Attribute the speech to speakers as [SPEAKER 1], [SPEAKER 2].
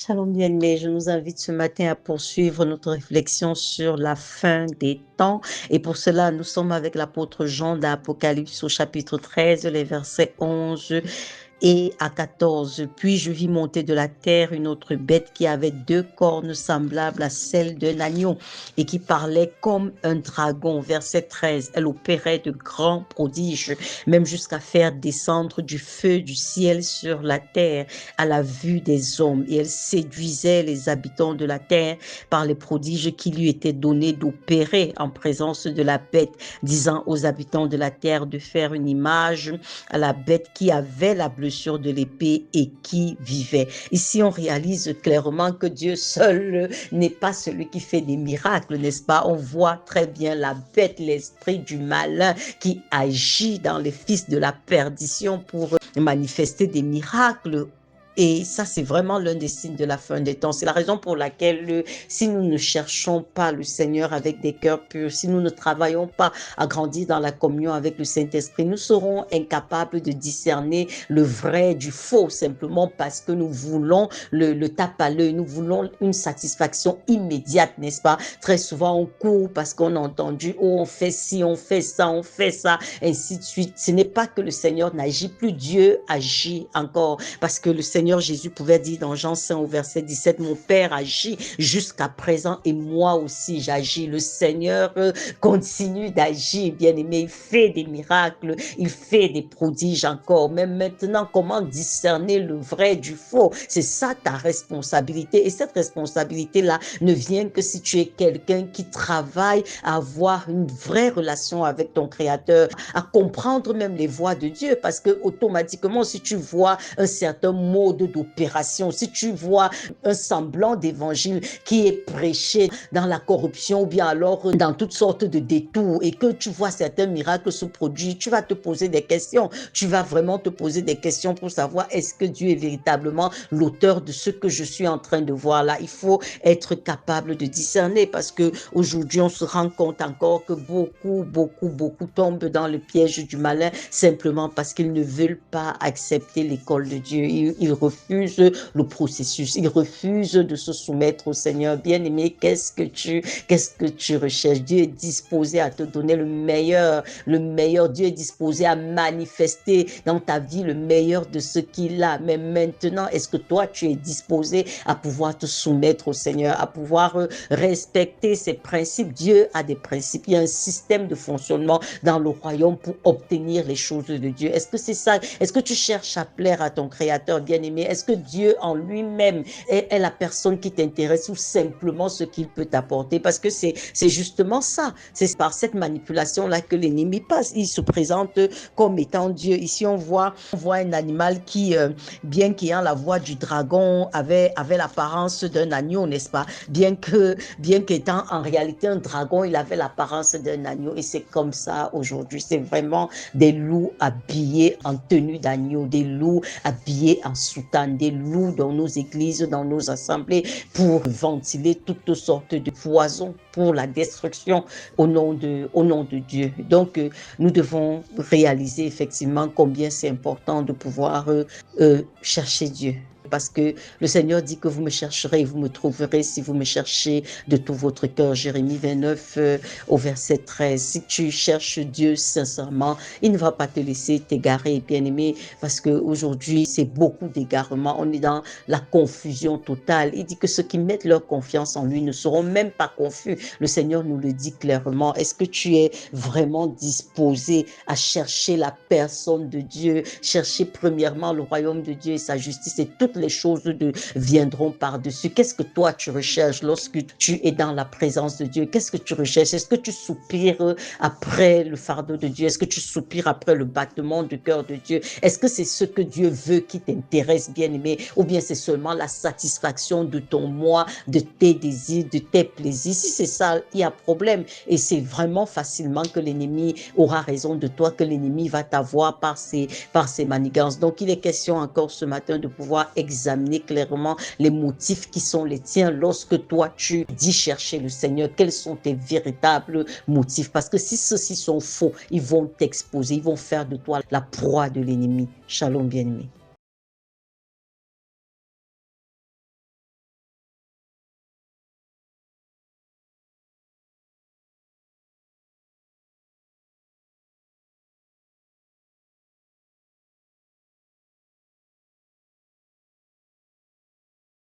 [SPEAKER 1] Shalom bien-aimés, je nous invite ce matin à poursuivre notre réflexion sur la fin des temps. Et pour cela, nous sommes avec l'apôtre Jean d'Apocalypse au chapitre 13, les versets 11 et à 14. Puis je vis monter de la terre une autre bête qui avait 2 cornes semblables à celles d'un agneau et qui parlait comme un dragon. Verset 13. Elle opérait de grands prodiges, même jusqu'à faire descendre du feu du ciel sur la terre à la vue des hommes. Et elle séduisait les habitants de la terre par les prodiges qui lui étaient donnés d'opérer en présence de la bête, disant aux habitants de la terre de faire une image à la bête qui avait la blessure de l'épée et qui vivait. Ici, on réalise clairement que Dieu seul n'est pas celui qui fait des miracles, n'est-ce pas? On voit très bien la bête, l'esprit du malin qui agit dans les fils de la perdition pour manifester des miracles. Et ça, c'est vraiment l'un des signes de la fin des temps. C'est la raison pour laquelle, si nous ne cherchons pas le Seigneur avec des cœurs purs, si nous ne travaillons pas à grandir dans la communion avec le Saint-Esprit, nous serons incapables de discerner le vrai du faux, simplement parce que nous voulons le tape à l'œil, nous voulons une satisfaction immédiate, n'est-ce pas? Très souvent, on court parce qu'on a entendu, oh, on fait ci, on fait ça, ainsi de suite. Ce n'est pas que le Seigneur n'agit plus, Dieu agit encore, parce que le Seigneur Jésus pouvait dire dans Jean 5 au verset 17, mon Père agit jusqu'à présent et moi aussi j'agis. Le Seigneur continue d'agir, bien-aimé. Il fait des miracles, il fait des prodiges encore. Même maintenant, comment discerner le vrai du faux? C'est ça ta responsabilité. Et cette responsabilité-là ne vient que si tu es quelqu'un qui travaille à avoir une vraie relation avec ton Créateur, à comprendre même les voies de Dieu. Parce que automatiquement, si tu vois un certain mode d'opération, si tu vois un semblant d'évangile qui est prêché dans la corruption ou bien alors dans toutes sortes de détours et que tu vois certains miracles se produire, tu vas te poser des questions. Tu vas vraiment te poser des questions pour savoir est-ce que Dieu est véritablement l'auteur de ce que je suis en train de voir là. Il faut être capable de discerner parce que aujourd'hui on se rend compte encore que beaucoup tombent dans le piège du malin simplement parce qu'ils ne veulent pas accepter l'école de Dieu. Ils refusent le processus, ils refusent de se soumettre au Seigneur. Bien-aimé, qu'est-ce que tu recherches? Dieu est disposé à te donner le meilleur. Dieu est disposé à manifester dans ta vie le meilleur de ce qu'il a. Mais maintenant, est-ce que toi, tu es disposé à pouvoir te soumettre au Seigneur, à pouvoir respecter ses principes? Dieu a des principes, il y a un système de fonctionnement dans le royaume pour obtenir les choses de Dieu. Est-ce que c'est ça? Est-ce que tu cherches à plaire à ton Créateur bien-aimé? Est-ce que Dieu en lui-même est la personne qui t'intéresse ou simplement ce qu'il peut t'apporter? Parce que c'est justement ça. C'est par cette manipulation-là que l'ennemi passe. Il se présente comme étant Dieu. Ici, on voit un animal qui, bien qu'ayant la voix du dragon, avait l'apparence d'un agneau, n'est-ce pas? Bien qu'étant en réalité un dragon, il avait l'apparence d'un agneau. Et c'est comme ça aujourd'hui. C'est vraiment des loups habillés en tenue d'agneau, des loups habillés en soutane, des loups dans nos églises, dans nos assemblées pour ventiler toutes sortes de poisons pour la destruction au nom de Dieu. Donc, nous devons réaliser effectivement combien c'est important de pouvoir chercher Dieu. Parce que le Seigneur dit que vous me chercherez et vous me trouverez si vous me cherchez de tout votre cœur. Jérémie 29 au verset 13. Si tu cherches Dieu sincèrement, il ne va pas te laisser t'égarer, bien-aimé, parce qu'aujourd'hui, c'est beaucoup d'égarements. On est dans la confusion totale. Il dit que ceux qui mettent leur confiance en lui ne seront même pas confus. Le Seigneur nous le dit clairement. Est-ce que tu es vraiment disposé à chercher la personne de Dieu, chercher premièrement le royaume de Dieu et sa justice et toutes les choses viendront par-dessus. Qu'est-ce que toi tu recherches lorsque tu es dans la présence de Dieu? Qu'est-ce que tu recherches? Est-ce que tu soupires après le fardeau de Dieu? Est-ce que tu soupires après le battement du cœur de Dieu? Est-ce que c'est ce que Dieu veut qui t'intéresse, bien-aimé? Ou bien c'est seulement la satisfaction de ton moi, de tes désirs, de tes plaisirs? Si c'est ça, il y a problème. Et c'est vraiment facilement que l'ennemi aura raison de toi, que l'ennemi va t'avoir par ses manigances. Donc, il est question encore ce matin de pouvoir examiner clairement les motifs qui sont les tiens lorsque toi tu dis chercher le Seigneur. Quels sont tes véritables motifs? Parce que si ceux-ci sont faux, ils vont t'exposer, ils vont faire de toi la proie de l'ennemi. Shalom bien-aimé.